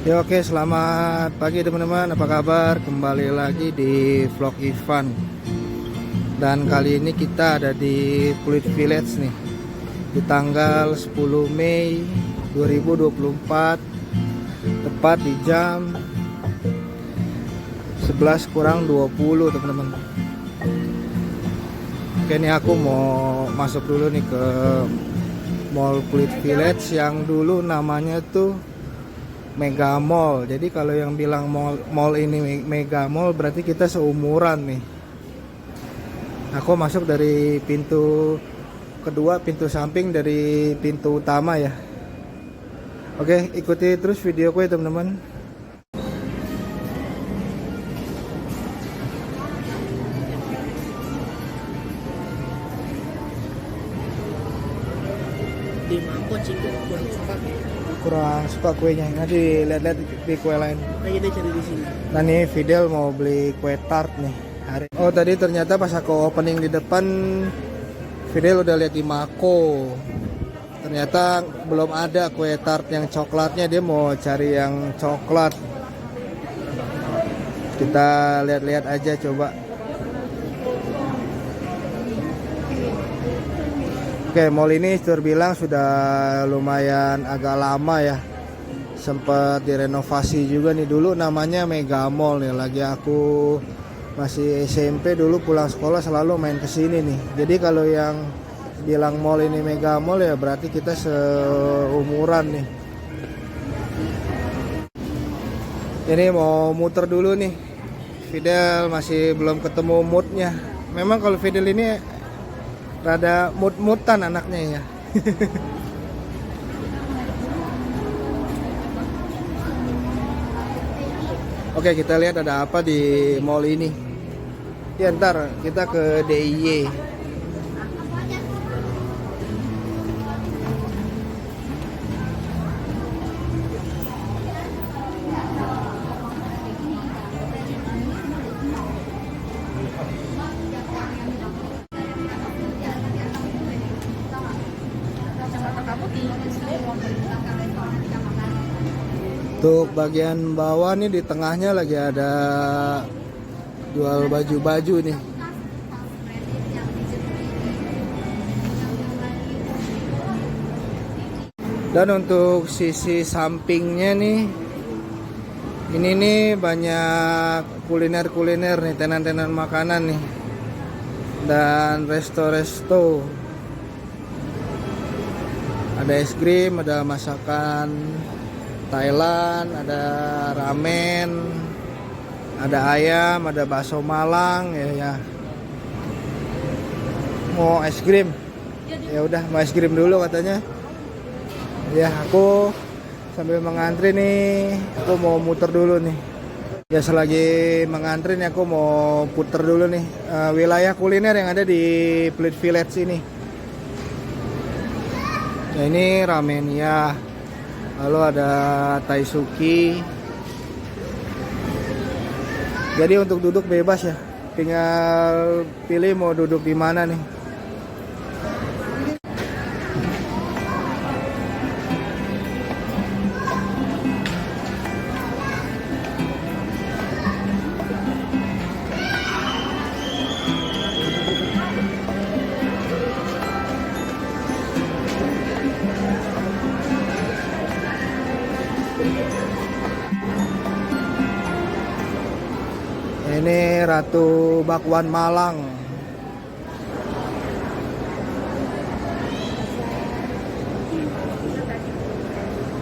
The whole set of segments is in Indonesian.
Ya oke, selamat pagi teman-teman. Apa kabar? Kembali lagi di vlog Ivan. Dan kali ini kita ada di Pluit Village nih. Di tanggal 10 Mei 2024. Tepat di jam 11 kurang 20 teman-teman. Oke, ini aku mau masuk dulu nih ke Mall Pluit Village yang dulu namanya tuh Mega Mall. Jadi kalau yang bilang mall ini Mega Mall berarti kita seumuran nih. Aku masuk dari pintu kedua, pintu samping dari pintu utama ya. Oke, ikuti terus videoku ya teman-teman. Di mangkok sih kurang suka. Kurang suka kuenya. Nanti lihat-lihat di kue lain. Lagi dia cari di sini. Nah nih Fidel mau beli kue tart nih. Oh tadi ternyata pas aku opening di depan Fidel udah lihat di Mako. Ternyata belum ada kue tart yang coklatnya, dia mau cari yang coklat. Kita lihat-lihat aja coba. Oke, mall ini terbilang sudah lumayan agak lama ya. Sempat direnovasi juga nih, dulu namanya Mega Mall nih. Lagi aku masih SMP dulu pulang sekolah selalu main ke sini nih. Jadi kalau yang bilang mall ini Mega Mall ya berarti kita seumuran nih. Ini mau muter dulu nih. Fidel masih belum ketemu moodnya. Memang kalau Fidel ini rada mood-moodan anaknya ya. Oke, kita lihat ada apa di mall ini. Ya ntar kita ke DIY. Untuk bagian bawah nih, di tengahnya lagi ada jual baju-baju nih. Dan untuk sisi sampingnya nih, ini nih banyak kuliner-kuliner nih, tenan-tenan makanan nih. Dan resto-resto. Ada es krim, ada masakan Thailand, ada ramen, ada ayam, ada bakso Malang ya. Mau es krim? Ya udah, mau es krim dulu katanya. Ya, aku sambil mengantri nih, aku mau muter dulu nih. Ya selagi mengantri nih aku mau puter dulu nih wilayah kuliner yang ada di Pluit Village ini. Ya ini ramen ya. Lalu ada Taisuki. Jadi untuk duduk bebas ya. Tinggal pilih mau duduk di mana nih. Ini Ratu Bakwan Malang.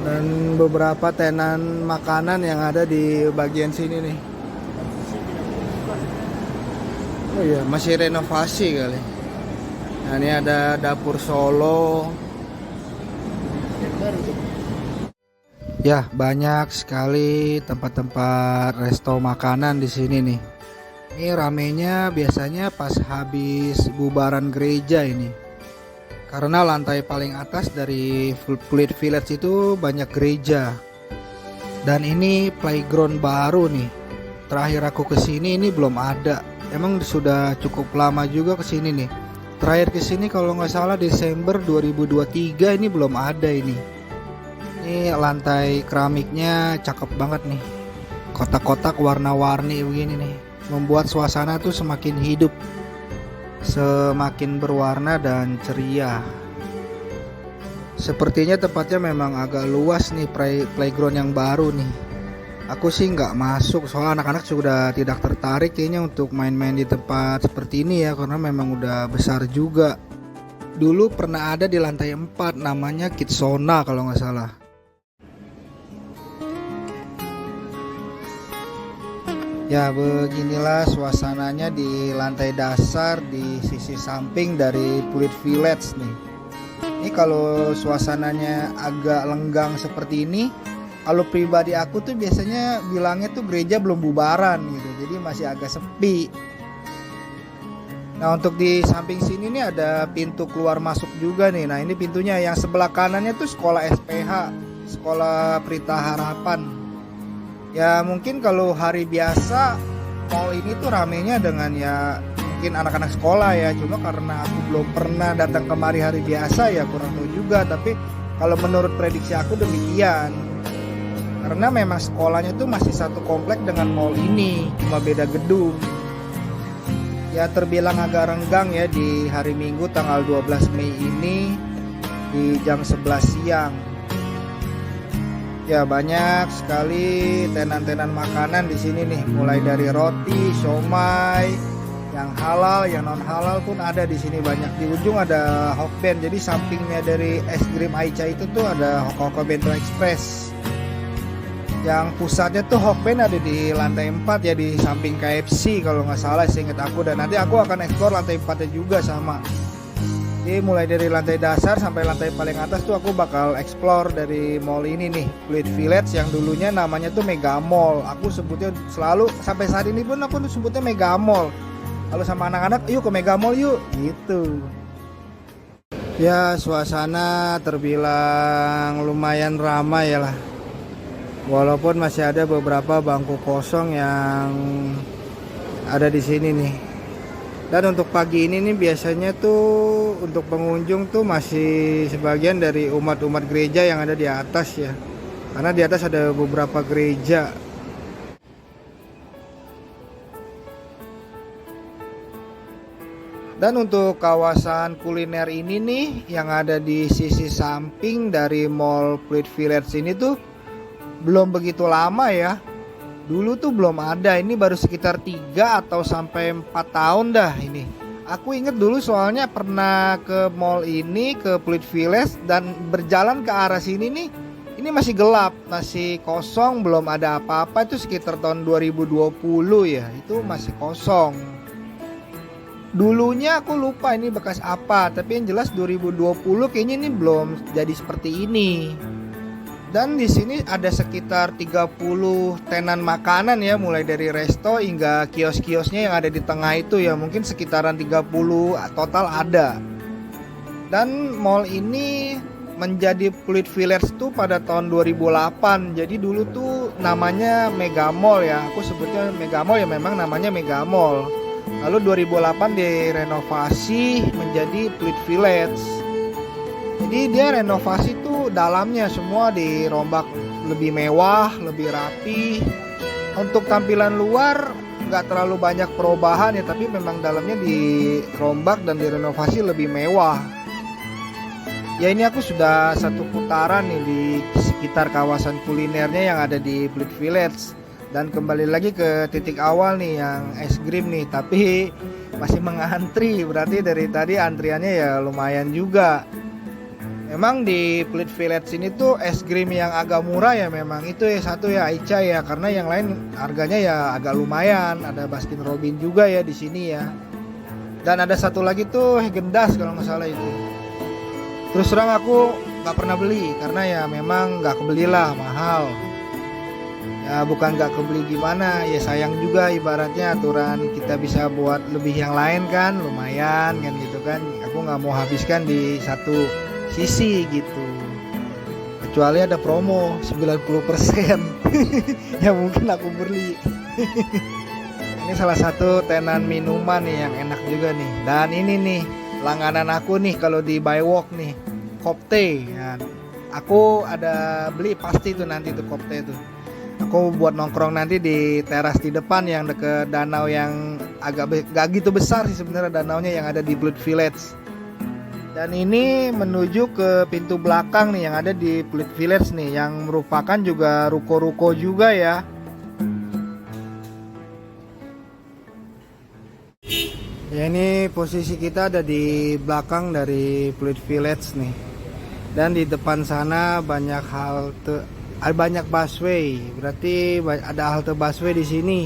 Dan beberapa tenan makanan yang ada di bagian sini nih. Oh iya, masih renovasi kali. Nah, ini ada dapur Solo. Ya, banyak sekali tempat-tempat resto makanan di sini nih. Ini ramenya biasanya pas habis bubaran gereja ini. Karena lantai paling atas dari Pluit Village itu banyak gereja. Dan ini playground baru nih. Terakhir aku kesini ini belum ada. Emang sudah cukup lama juga kesini nih. Terakhir kesini kalau nggak salah Desember 2023, ini belum ada ini. Ini Ini lantai keramiknya cakep banget nih. Kotak-kotak warna-warni begini nih. Membuat suasana tuh semakin hidup. Semakin berwarna dan ceria. Sepertinya tempatnya memang agak luas nih, playground yang baru nih. Aku sih nggak masuk soalnya anak-anak sudah tidak tertarik kayaknya untuk main-main di tempat seperti ini ya, karena memang udah besar juga. Dulu pernah ada di lantai 4 namanya Kidsona kalau nggak salah. Ya beginilah suasananya di lantai dasar di sisi samping dari Pluit Village nih. Ini kalau suasananya agak lenggang seperti ini, kalau pribadi aku tuh biasanya bilangnya tuh gereja belum bubaran gitu, jadi masih agak sepi. Nah untuk di samping sini nih ada pintu keluar masuk juga nih. Nah ini pintunya, yang sebelah kanannya tuh sekolah SPH, Sekolah Pelita Harapan. Ya mungkin kalau hari biasa mall ini tuh ramenya dengan ya mungkin anak-anak sekolah ya, cuma karena aku belum pernah datang kemari hari biasa ya kurang tahu juga. Tapi kalau menurut prediksi aku demikian, karena memang sekolahnya tuh masih satu komplek dengan mall ini, cuma beda gedung. Ya terbilang agak renggang ya di hari Minggu tanggal 12 Mei ini di jam 11 siang. Ya banyak sekali tenan-tenan makanan di sini nih, mulai dari roti, siomay, yang halal, yang non halal pun ada di sini banyak. Di ujung ada Hokben, jadi sampingnya dari es krim Aicha itu tuh ada Hokko Bento Express. Yang pusatnya tuh Hokben ada di lantai 4 ya, di samping KFC kalau nggak salah seingat aku. Dan nanti aku akan eksplor lantai 4 nya juga sama. Jadi mulai dari lantai dasar sampai lantai paling atas tuh aku bakal explore dari mall ini nih, Pluit Village, yang dulunya namanya tuh Mega Mall. Aku sebutnya selalu sampai saat ini pun aku sebutnya Mega Mall. Kalau sama anak-anak, yuk ke Mega Mall yuk, gitu. Ya suasana terbilang lumayan ramai ya lah. Walaupun masih ada beberapa bangku kosong yang ada di sini nih. Dan untuk pagi ini nih biasanya tuh untuk pengunjung tuh masih sebagian dari umat-umat gereja yang ada di atas ya. Karena di atas ada beberapa gereja. Dan untuk kawasan kuliner ini nih yang ada di sisi samping dari Mall Pluit Village ini tuh belum begitu lama ya. Dulu tuh belum ada, ini baru sekitar 3 atau sampai 4 tahun dah ini. Aku inget dulu soalnya pernah ke mall ini, ke Pluit Village, dan berjalan ke arah sini nih, ini masih gelap, masih kosong, belum ada apa-apa. Itu sekitar tahun 2020 ya, itu masih kosong. Dulunya aku lupa ini bekas apa, tapi yang jelas 2020 kayaknya ini belum jadi seperti ini. Dan di sini ada sekitar 30 tenan makanan ya, mulai dari resto hingga kios-kiosnya yang ada di tengah itu ya, mungkin sekitaran 30 total ada. Dan mall ini menjadi Pluit Village tuh pada tahun 2008. Jadi dulu tuh namanya Mega Mall ya. Aku sebutnya Mega Mall ya, memang namanya Mega Mall. Lalu 2008 direnovasi menjadi Pluit Village. Jadi dia renovasi tuh dalamnya semua dirombak lebih mewah, lebih rapi. Untuk tampilan luar nggak terlalu banyak perubahan ya, tapi memang dalamnya dirombak dan direnovasi lebih mewah. Ya ini aku sudah satu putaran nih di sekitar kawasan kulinernya yang ada di Pluit Village. Dan kembali lagi ke titik awal nih yang es krim nih, tapi masih mengantri. Berarti dari tadi antriannya ya lumayan juga. Memang di Pluit Village ini tuh es krim yang agak murah ya, memang itu ya satu ya Aicha ya, karena yang lain harganya ya agak lumayan. Ada Baskin Robbins juga ya di sini ya. Dan ada satu lagi tuh Häagen-Dazs kalau nggak salah itu. Terus terang aku nggak pernah beli karena ya memang nggak kebelilah, mahal. Ya bukan nggak kebeli gimana, ya sayang juga ibaratnya aturan kita bisa buat lebih yang lain kan, lumayan kan gitu kan. Aku nggak mau habiskan di satu sisi gitu, kecuali ada promo 90% ya mungkin aku beli. Ini salah satu tenan minuman nih yang enak juga nih. Dan ini nih langganan aku nih kalau di Bywalk nih, Kopte ya. Aku ada beli pasti tuh nanti tuh kopte itu. Aku buat nongkrong nanti di teras di depan yang deket danau yang gak gitu besar sih sebenarnya danaunya yang ada di Blood Village. Dan ini menuju ke pintu belakang nih yang ada di Blood Village nih, yang merupakan juga ruko-ruko juga ya. Ya ini posisi kita ada di belakang dari Blood Village nih. Dan di depan sana banyak banyak busway, berarti ada halte busway di sini.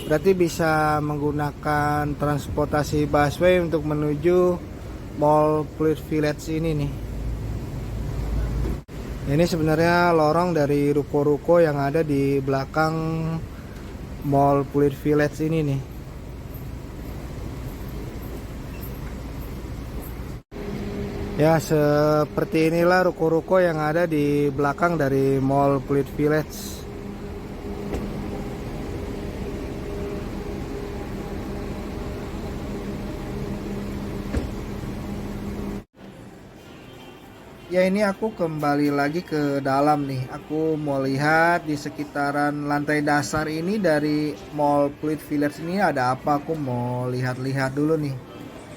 Berarti bisa menggunakan transportasi busway untuk menuju Mall Blood Village ini nih. Ini sebenarnya lorong dari ruko-ruko yang ada di belakang Mall Blood Village ini nih. Ya, seperti inilah ruko-ruko yang ada di belakang dari Mall Blood Village. Ya ini aku kembali lagi ke dalam nih. Aku mau lihat di sekitaran lantai dasar ini dari Mall Blood Village ini ada apa. Aku mau lihat-lihat dulu nih.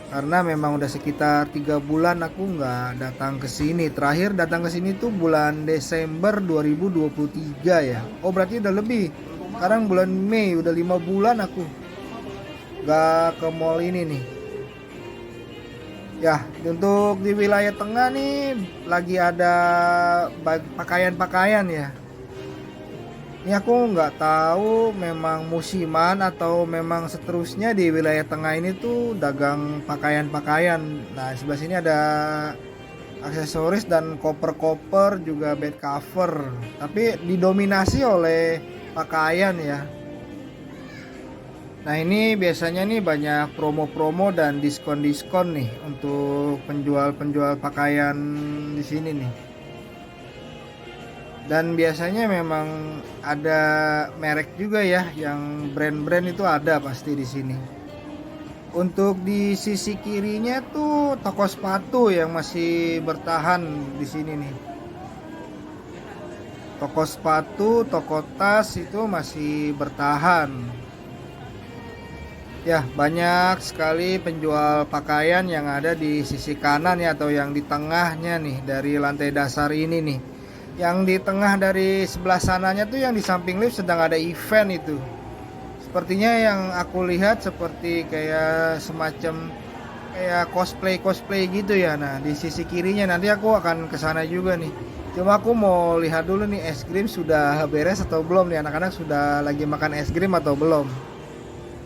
Karena memang udah sekitar 3 bulan aku nggak datang ke sini. Terakhir datang ke sini tuh bulan Desember 2023 ya. Oh berarti udah lebih. Sekarang bulan Mei, udah 5 bulan aku nggak ke mall ini nih. Ya untuk di wilayah tengah nih lagi ada pakaian-pakaian ya. Ini aku nggak tahu memang musiman atau memang seterusnya di wilayah tengah ini tuh dagang pakaian-pakaian. Nah sebelah sini ada aksesoris dan koper-koper juga bed cover. Tapi didominasi oleh pakaian ya. Nah ini biasanya nih banyak promo-promo dan diskon-diskon nih untuk penjual-penjual pakaian di sini nih. Dan biasanya memang ada merek juga ya, yang brand-brand itu ada pasti di sini. Untuk di sisi kirinya tuh toko sepatu yang masih bertahan di sini nih. Toko sepatu, toko tas itu masih bertahan. Ya, banyak sekali penjual pakaian yang ada di sisi kanan ya, atau yang di tengahnya nih dari lantai dasar ini nih. Yang di tengah dari sebelah sananya tuh yang di samping lift sedang ada event itu. Sepertinya yang aku lihat seperti kayak semacam kayak cosplay gitu ya. Nah, di sisi kirinya nanti aku akan ke sana juga nih. Cuma aku mau lihat dulu nih es krim sudah beres atau belum nih, anak-anak sudah lagi makan es krim atau belum.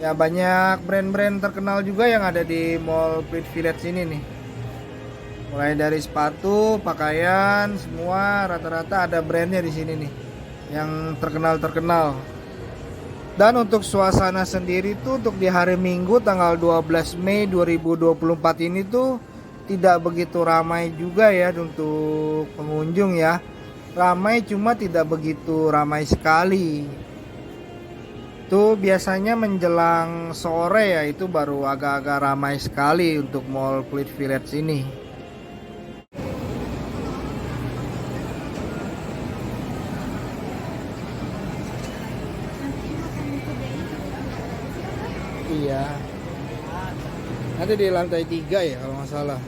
Ya banyak brand-brand terkenal juga yang ada di Mall Blood Village ini nih. Mulai dari sepatu, pakaian, semua rata-rata ada brandnya di sini nih, yang terkenal-terkenal. Dan untuk suasana sendiri tuh untuk di hari Minggu tanggal 12 Mei 2024 ini tuh tidak begitu ramai juga ya untuk pengunjung ya. Ramai cuma tidak begitu ramai sekali. Tuh biasanya menjelang sore ya itu baru agak-agak ramai sekali untuk Mall Blood Village ini. Iya. Nanti di lantai 3 ya kalau nggak salah.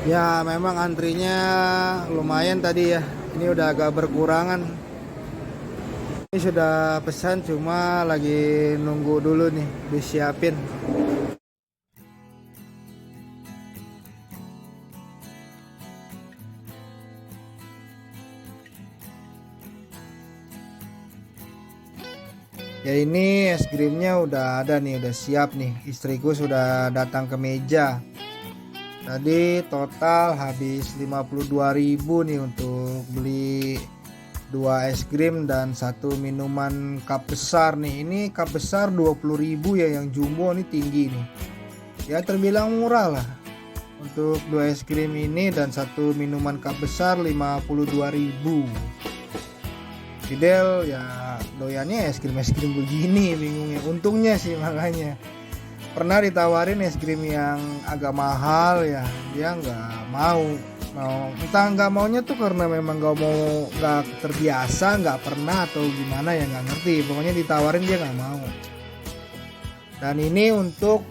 Ya memang antrinya lumayan tadi ya. Ini udah agak berkurangan. Ini sudah pesan cuma lagi nunggu dulu nih disiapin. Ya ini es krimnya udah ada nih, udah siap nih. Istriku sudah datang ke meja. Tadi total habis 52.000 nih untuk beli 2 es krim dan 1 minuman cup besar nih. Ini cup besar 20.000 ya, yang jumbo nih tinggi nih. Ya terbilang murah lah. Untuk 2 es krim ini dan 1 minuman cup besar 52.000. Fidel ya doyannya es krim begini, bingungnya. Untungnya sih makanya. Pernah ditawarin es krim yang agak mahal ya, dia nggak mau. mau entah nggak maunya tuh karena memang nggak terbiasa, nggak pernah atau gimana ya nggak ngerti, pokoknya ditawarin dia nggak mau. Dan ini untuk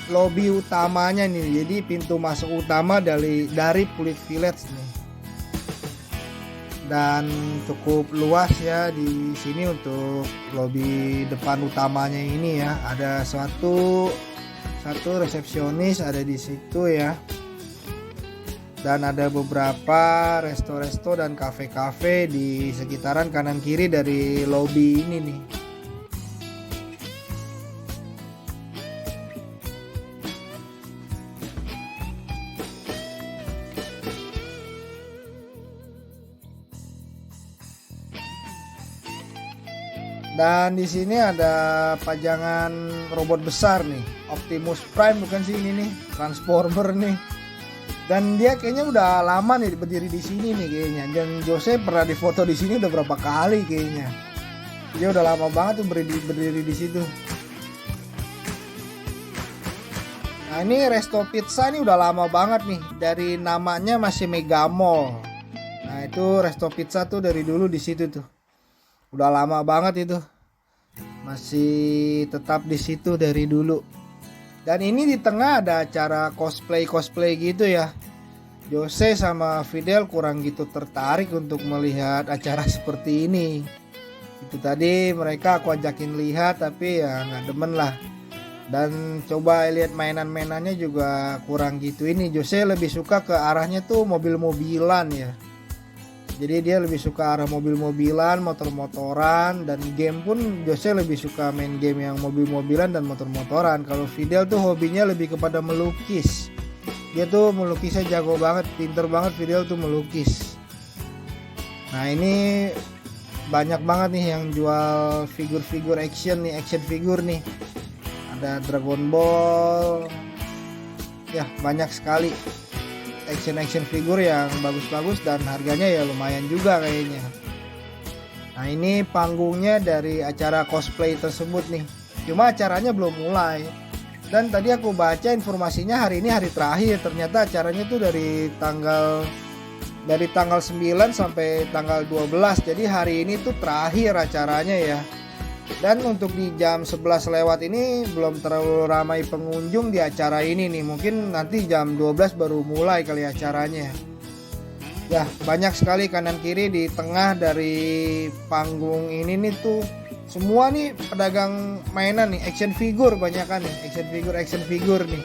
lobby utamanya nih, jadi pintu masuk utama dari Pulit Village nih. Dan cukup luas ya di sini untuk lobby depan utamanya ini ya. Ada satu resepsionis ada di situ ya. Dan ada beberapa resto-resto dan kafe-kafe di sekitaran kanan kiri dari lobby ini nih. Dan di sini ada pajangan robot besar nih, Optimus Prime bukan sih ini nih, Transformer nih. Dan dia kayaknya udah lama nih berdiri di sini nih kayaknya. Dan Jose pernah difoto di sini udah berapa kali kayaknya. Dia udah lama banget tuh berdiri di situ. Nah ini Resto Pizza ini udah lama banget nih, dari namanya masih Mega Mall. Nah itu Resto Pizza tuh dari dulu di situ tuh. Udah lama banget itu. Masih tetap di situ dari dulu. Dan ini di tengah ada acara cosplay gitu ya. Jose sama Fidel kurang gitu tertarik untuk melihat acara seperti ini. Itu tadi mereka aku ajakin lihat tapi ya nggak demen lah. Dan coba lihat mainan-mainannya juga kurang gitu. Ini Jose lebih suka ke arahnya tuh mobil-mobilan ya. Jadi dia lebih suka arah mobil-mobilan, motor-motoran, dan game pun Jose lebih suka main game yang mobil-mobilan dan motor-motoran. Kalau Fidel tuh hobinya lebih kepada melukis. Dia tuh melukisnya jago banget, pinter banget Fidel tuh melukis. Nah ini banyak banget nih yang jual figur-figur action nih, action figure nih. Ada Dragon Ball, ya banyak sekali action figure yang bagus-bagus dan harganya ya lumayan juga kayaknya. Nah ini panggungnya dari acara cosplay tersebut nih. Cuma acaranya belum mulai. Dan tadi aku baca informasinya hari ini hari terakhir. Ternyata acaranya tuh dari tanggal 9 sampai tanggal 12. Jadi hari ini tuh terakhir acaranya ya. Dan untuk di jam 11 lewat ini belum terlalu ramai pengunjung di acara ini nih. Mungkin nanti jam 12 baru mulai kali acaranya. Ya banyak sekali kanan kiri di tengah dari panggung ini nih tuh. Semua nih pedagang mainan nih, action figure banyak kan nih, action figure nih.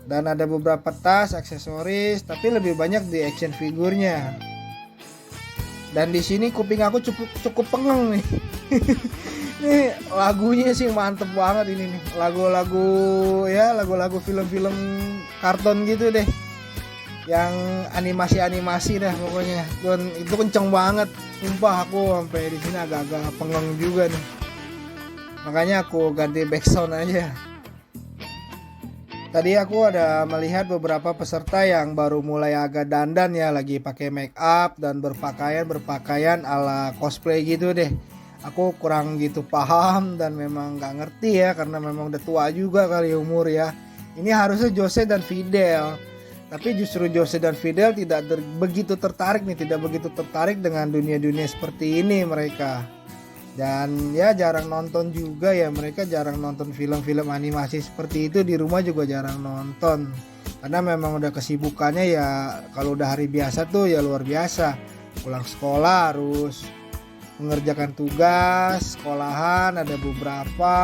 Dan ada beberapa tas, aksesoris, tapi lebih banyak di action figurnya. Dan di sini kuping aku cukup pengeng nih. Nih lagunya sih mantep banget ini nih. Lagu-lagu film-film karton gitu deh. Yang animasi dah pokoknya. Dan itu kenceng banget. Sumpah aku sampai di sini agak-agak pengeng juga nih. Makanya aku ganti background aja. Tadi aku ada melihat beberapa peserta yang baru mulai agak dandan ya, lagi pakai make up dan berpakaian ala cosplay gitu deh. Aku kurang gitu paham dan memang nggak ngerti ya karena memang udah tua juga kali umur ya. Ini harusnya Jose dan Fidel, tapi justru Jose dan Fidel tidak begitu tertarik dengan dunia-dunia seperti ini mereka. Dan ya jarang nonton juga ya, mereka jarang nonton film-film animasi seperti itu, di rumah juga jarang nonton karena memang udah kesibukannya ya. Kalau udah hari biasa tuh ya luar biasa, pulang sekolah harus mengerjakan tugas sekolahan, ada beberapa.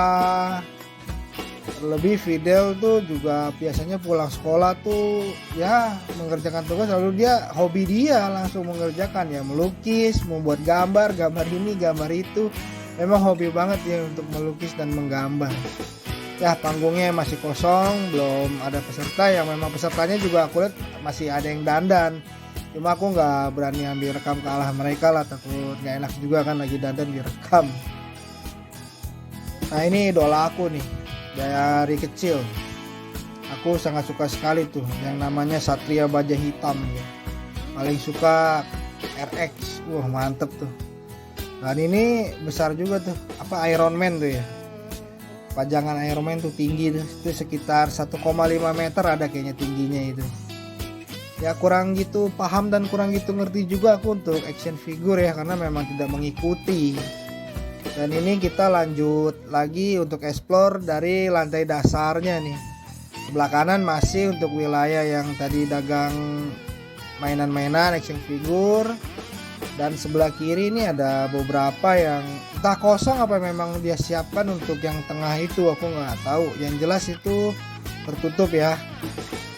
Terlebih Fidel tuh juga biasanya pulang sekolah tuh ya mengerjakan tugas, lalu dia hobi dia langsung mengerjakan ya, melukis, membuat gambar ini, gambar itu. Memang hobi banget ya untuk melukis dan menggambar. Ya panggungnya masih kosong, belum ada peserta. Yang memang pesertanya juga aku lihat masih ada yang dandan. Cuma aku nggak berani ambil rekam ke arah mereka lah, takut nggak enak juga kan lagi dandan direkam. Nah ini idola aku nih. Dari kecil aku sangat suka sekali tuh yang namanya Satria Baja Hitam ya. Paling suka RX, wah mantep tuh. Dan ini besar juga tuh, apa Iron Man tuh ya. Pajangan Iron Man tuh tinggi tuh, itu sekitar 1,5 meter ada kayaknya tingginya itu. ya kurang gitu paham dan kurang gitu ngerti juga aku untuk action figure ya, karena memang tidak mengikuti. Dan ini kita lanjut lagi untuk explore dari lantai dasarnya nih. Sebelah kanan masih untuk wilayah yang tadi dagang mainan-mainan action figure, dan sebelah kiri ini ada beberapa yang entah kosong apa memang dia siapkan untuk yang tengah itu, aku nggak tahu. Yang jelas itu tertutup ya.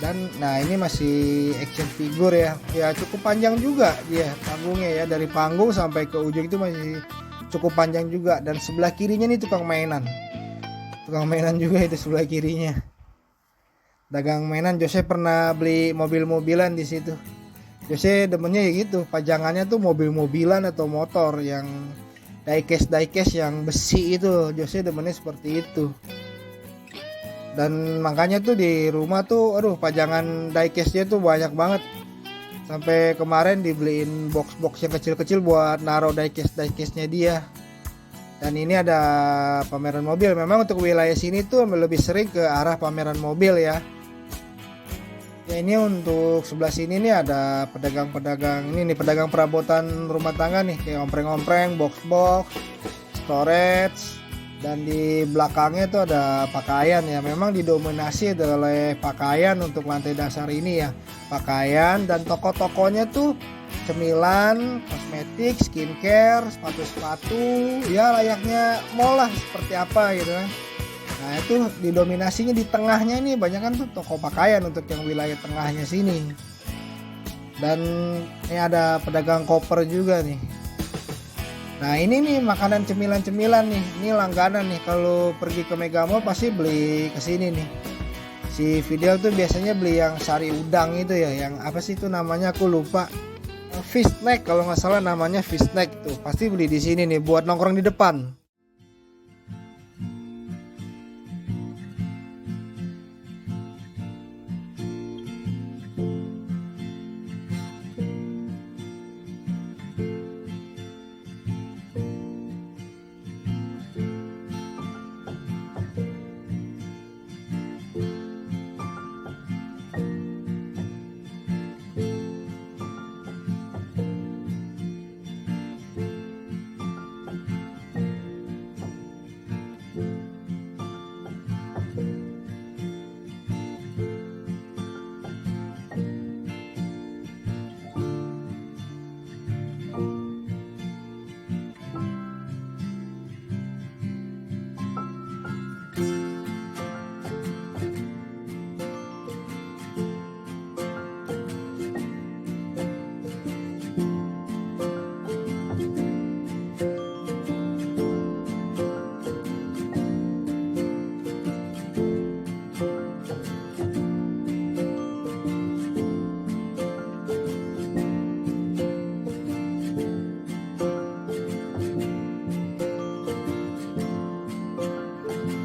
Dan nah ini masih action figure ya, ya cukup panjang juga dia panggungnya ya, dari panggung sampai ke ujung itu masih cukup panjang juga. Dan sebelah kirinya nih tukang mainan juga itu sebelah kirinya, dagang mainan. Jose pernah beli mobil-mobilan di situ. Jose demennya ya gitu, pajangannya tuh mobil-mobilan atau motor yang diecast yang besi itu. Jose demennya seperti itu. Dan makanya tuh di rumah tuh aduh pajangan diecastnya tuh banyak banget. Sampai kemarin dibeliin box-box yang kecil-kecil buat naruh diecastnya dia. Dan ini ada pameran mobil. Memang untuk wilayah sini tuh lebih sering ke arah pameran mobil ya. Ya ini untuk sebelah sini nih ada pedagang-pedagang ini nih, pedagang perabotan rumah tangga nih, kayak ompreng-ompreng, box-box, storage. Dan di belakangnya tuh ada pakaian ya. Memang didominasi oleh pakaian untuk lantai dasar ini ya. Pakaian, dan toko-tokonya tuh cemilan, kosmetik, skincare, sepatu-sepatu, ya layaknya mall lah seperti apa gitu kan. Nah itu didominasinya di tengahnya ini banyak kan tuh toko pakaian untuk yang wilayah tengahnya sini. Dan ini ada pedagang koper juga nih. Nah ini nih makanan cemilan-cemilan nih, ini langganan nih, kalau pergi ke Mega Mall pasti beli kesini nih. Si Fidel tuh biasanya beli yang sari udang itu ya, yang apa sih itu namanya aku lupa. Fish snack kalau nggak salah namanya, fish snack tuh pasti beli di sini nih buat nongkrong di depan.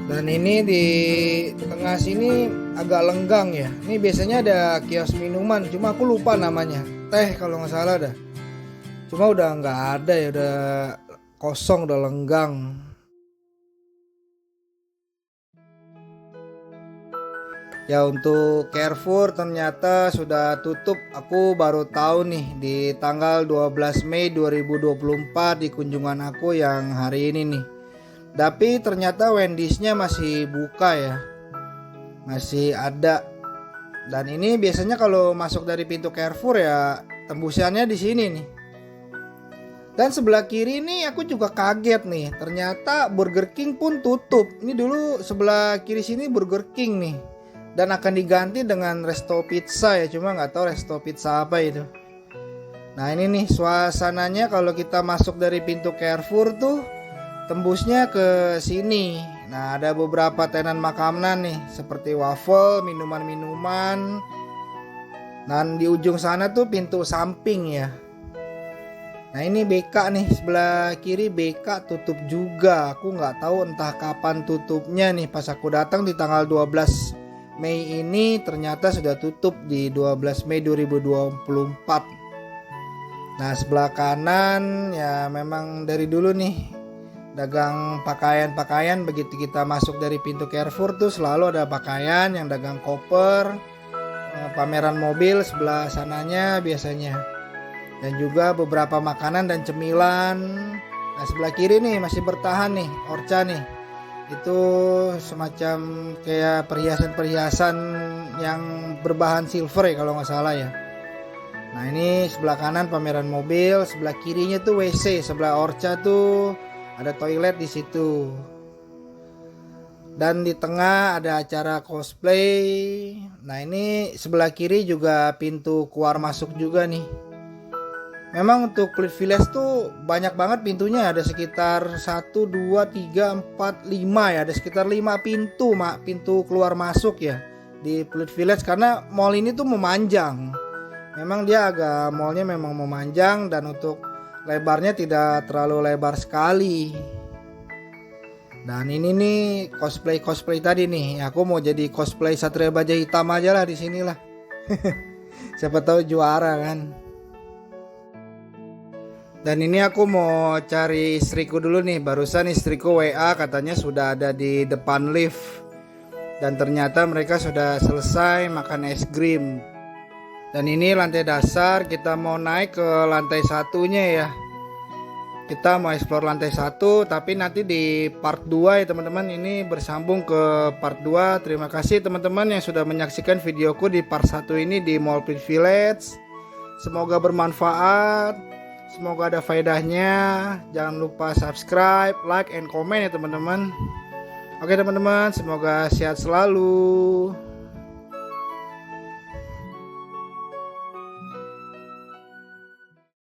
Dan ini di tengah sini agak lenggang ya. Ini biasanya ada kios minuman, cuma aku lupa namanya. Teh kalau nggak salah dah. Cuma udah nggak ada ya, udah kosong, udah lenggang. Ya untuk Carrefour ternyata sudah tutup. Aku baru tahu nih di tanggal 12 Mei 2024 di kunjungan aku yang hari ini nih. Tapi ternyata Wendy's-nya masih buka ya. Masih ada. Dan ini biasanya kalau masuk dari pintu Carrefour ya tembusannya di sini nih. Dan sebelah kiri nih aku juga kaget nih. Ternyata Burger King pun tutup. Ini dulu sebelah kiri sini Burger King nih. Dan akan diganti dengan Resto Pizza ya. Cuma nggak tahu Resto Pizza apa itu. Nah ini nih suasananya kalau kita masuk dari pintu Carrefour tuh tembusnya ke sini. Nah ada beberapa tenan makanan nih, seperti waffle, minuman-minuman. Dan di ujung sana tuh pintu samping ya. Nah ini BK nih, sebelah kiri BK tutup juga. Aku nggak tahu entah kapan tutupnya nih. Pas aku datang di tanggal 12 Mei ini ternyata sudah tutup di 12 Mei 2024. Nah sebelah kanan ya memang dari dulu nih dagang pakaian-pakaian. Begitu kita masuk dari pintu Carrefour tuh selalu ada pakaian yang dagang koper, pameran mobil sebelah sananya biasanya. Dan juga beberapa makanan dan cemilan. Nah sebelah kiri nih masih bertahan nih Orca nih. Itu semacam kayak perhiasan-perhiasan yang berbahan silver ya kalau nggak salah ya. Nah ini sebelah kanan pameran mobil, sebelah kirinya tuh WC, sebelah Orca tuh ada toilet di situ. Dan di tengah ada acara cosplay. Nah ini sebelah kiri juga pintu keluar masuk juga nih. Memang untuk Pluit Village tuh banyak banget pintunya, ada sekitar 1, 2, 3, 4, 5 ya, ada sekitar 5 pintu pintu keluar masuk ya di Pluit Village karena mall ini tuh memanjang. Memang dia mallnya memang memanjang dan untuk lebarnya tidak terlalu lebar sekali. Dan ini nih cosplay tadi nih, aku mau jadi cosplay Satria Baja Hitam aja lah di sini lah. Siapa tahu juara kan. Dan ini aku mau cari istriku dulu nih. Barusan istriku WA katanya sudah ada di depan lift. Dan ternyata mereka sudah selesai makan es krim. Dan ini lantai dasar, kita mau naik ke lantai satunya ya. Kita mau explore lantai 1, tapi nanti di part 2 ya teman-teman. Ini bersambung ke part 2. Terima kasih teman-teman yang sudah menyaksikan videoku di part 1 ini di Mall Pluit Village. Semoga bermanfaat. Semoga ada faedahnya. Jangan lupa subscribe, like, and comment ya teman-teman. Oke teman-teman, semoga sehat selalu.